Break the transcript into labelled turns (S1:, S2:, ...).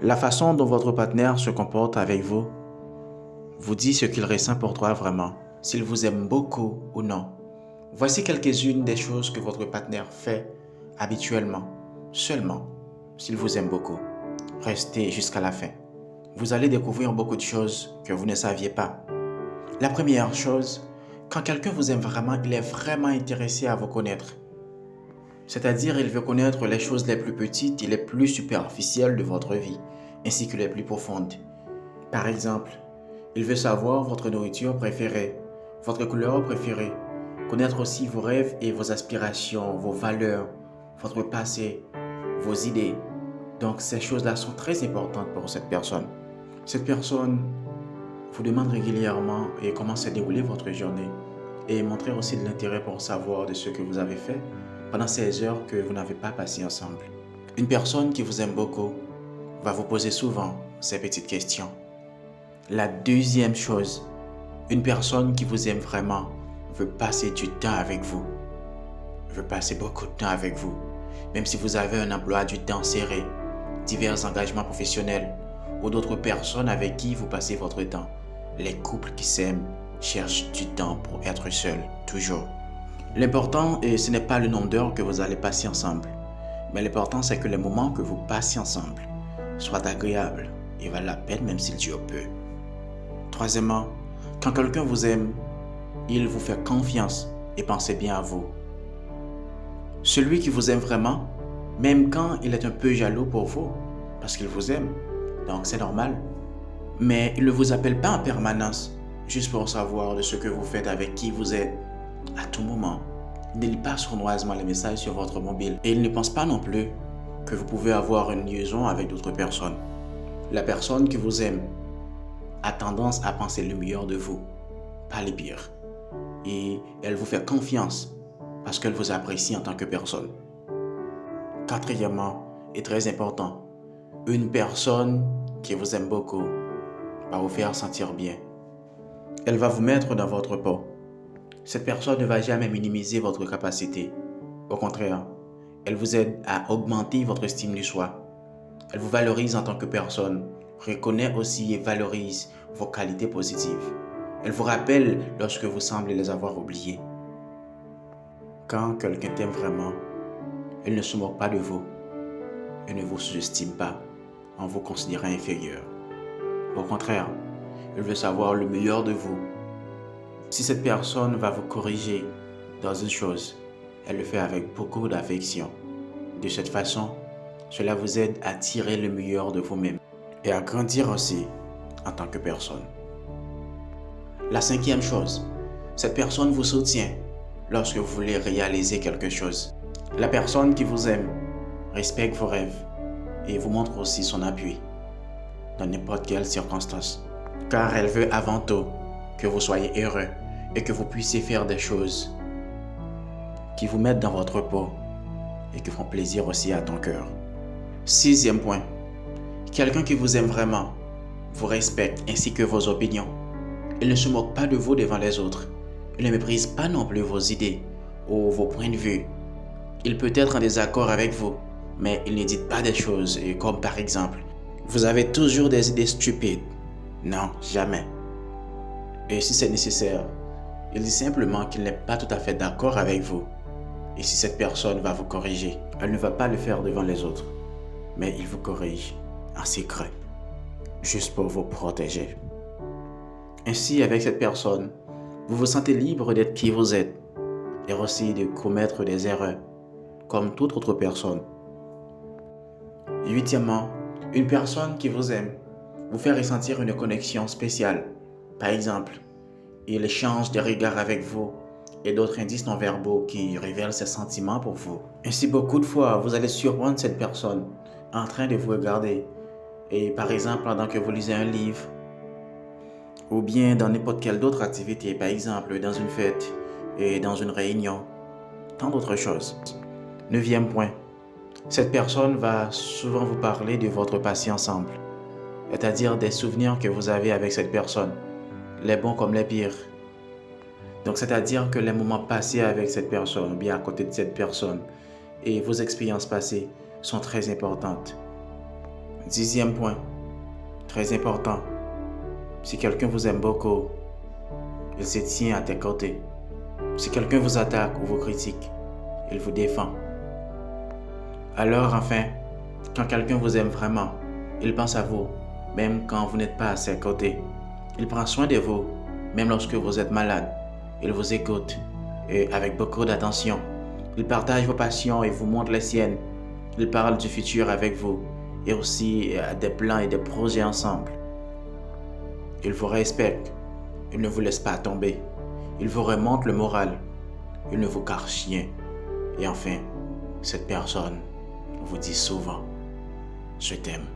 S1: La façon dont votre partenaire se comporte avec vous vous dit ce qu'il ressent pour toi vraiment, s'il vous aime beaucoup ou non. Voici quelques-unes des choses que votre partenaire fait habituellement, seulement s'il vous aime beaucoup. Restez jusqu'à la fin. Vous allez découvrir beaucoup de choses que vous ne saviez pas. La première chose, quand quelqu'un vous aime vraiment, il est vraiment intéressé à vous connaître. C'est-à-dire, il veut connaître les choses les plus petites et les plus superficielles de votre vie, ainsi que les plus profondes. Par exemple, il veut savoir votre nourriture préférée, votre couleur préférée, connaître aussi vos rêves et vos aspirations, vos valeurs, votre passé, vos idées. Donc ces choses-là sont très importantes pour cette personne. Cette personne vous demande régulièrement et comment s'est déroulée votre journée et montrer aussi de l'intérêt pour savoir de ce que vous avez fait pendant ces heures que vous n'avez pas passées ensemble. Une personne qui vous aime beaucoup va vous poser souvent ces petites questions. La deuxième chose, une personne qui vous aime vraiment veut passer du temps avec vous, veut passer beaucoup de temps avec vous, même si vous avez un emploi du temps serré, divers engagements professionnels ou d'autres personnes avec qui vous passez votre temps. Les couples qui s'aiment cherchent du temps pour être seuls, toujours. L'important, ce n'est pas le nombre d'heures que vous allez passer ensemble, mais l'important, c'est que les moments que vous passez ensemble soient agréables et valent la peine même s'ils durent peu. Troisièmement, quand quelqu'un vous aime, il vous fait confiance et pensez bien à vous. Celui qui vous aime vraiment, même quand il est un peu jaloux pour vous, parce qu'il vous aime, donc c'est normal. Mais il ne vous appelle pas en permanence, juste pour savoir de ce que vous faites avec qui vous êtes à tout moment. Il ne lit pas sournoisement les messages sur votre mobile et il ne pense pas non plus que vous pouvez avoir une liaison avec d'autres personnes. La personne qui vous aime a tendance à penser le meilleur de vous, pas le pire. Et elle vous fait confiance parce qu'elle vous apprécie en tant que personne. Quatrièmement, et très important, une personne qui vous aime beaucoup va vous faire sentir bien. Elle va vous mettre dans votre peau. Cette personne ne va jamais minimiser votre capacité. Au contraire, elle vous aide à augmenter votre estime de soi. Elle vous valorise en tant que personne, reconnaît aussi et valorise vos qualités positives. Elle vous rappelle lorsque vous semblez les avoir oubliées. Quand quelqu'un t'aime vraiment, elle ne se moque pas de vous. Elle ne vous sous-estime pas en vous considérant inférieur. Au contraire, elle veut savoir le meilleur de vous. Si cette personne va vous corriger dans une chose, elle le fait avec beaucoup d'affection. De cette façon, cela vous aide à tirer le meilleur de vous-même et à grandir aussi en tant que personne. La cinquième chose, cette personne vous soutient lorsque vous voulez réaliser quelque chose. La personne qui vous aime respecte vos rêves et vous montre aussi son appui dans n'importe quelle circonstance. Car elle veut avant tout que vous soyez heureux et que vous puissiez faire des choses qui vous mettent dans votre peau et qui font plaisir aussi à ton cœur. Sixième point, quelqu'un qui vous aime vraiment vous respecte ainsi que vos opinions. Il ne se moque pas de vous devant les autres. Il ne méprise pas non plus vos idées ou vos points de vue. Il peut être en désaccord avec vous, mais il ne dit pas des choses comme par exemple, vous avez toujours des idées stupides. Non, jamais. Et si c'est nécessaire, il dit simplement qu'il n'est pas tout à fait d'accord avec vous. Et si cette personne va vous corriger, elle ne va pas le faire devant les autres, mais il vous corrige en secret, juste pour vous protéger. Ainsi, avec cette personne, vous vous sentez libre d'être qui vous êtes et aussi de commettre des erreurs, comme toute autre personne. Huitièmement, une personne qui vous aime vous fait ressentir une connexion spéciale. Par exemple, il échange des regards avec vous et d'autres indices non-verbaux qui révèlent ses sentiments pour vous. Ainsi, beaucoup de fois, vous allez surprendre cette personne en train de vous regarder. Et par exemple, pendant que vous lisez un livre, ou bien dans n'importe quelle autre activité, par exemple dans une fête et dans une réunion, tant d'autres choses. Neuvième point, cette personne va souvent vous parler de votre passé ensemble, c'est-à-dire des souvenirs que vous avez avec cette personne, les bons comme les pires. Donc, c'est-à-dire que les moments passés avec cette personne, ou bien à côté de cette personne, et vos expériences passées sont très importantes. 10e point, très important. Si quelqu'un vous aime beaucoup, il se tient à tes côtés. Si quelqu'un vous attaque ou vous critique, il vous défend. Alors enfin, quand quelqu'un vous aime vraiment, il pense à vous, même quand vous n'êtes pas à ses côtés. Il prend soin de vous, même lorsque vous êtes malade. Il vous écoute, et avec beaucoup d'attention. Il partage vos passions et vous montre les siennes. Il parle du futur avec vous, et aussi des plans et des projets ensemble. Il vous respecte, il ne vous laisse pas tomber. Il vous remonte le moral, il ne vous cache rien. Et enfin, cette personne vous dit souvent, je t'aime.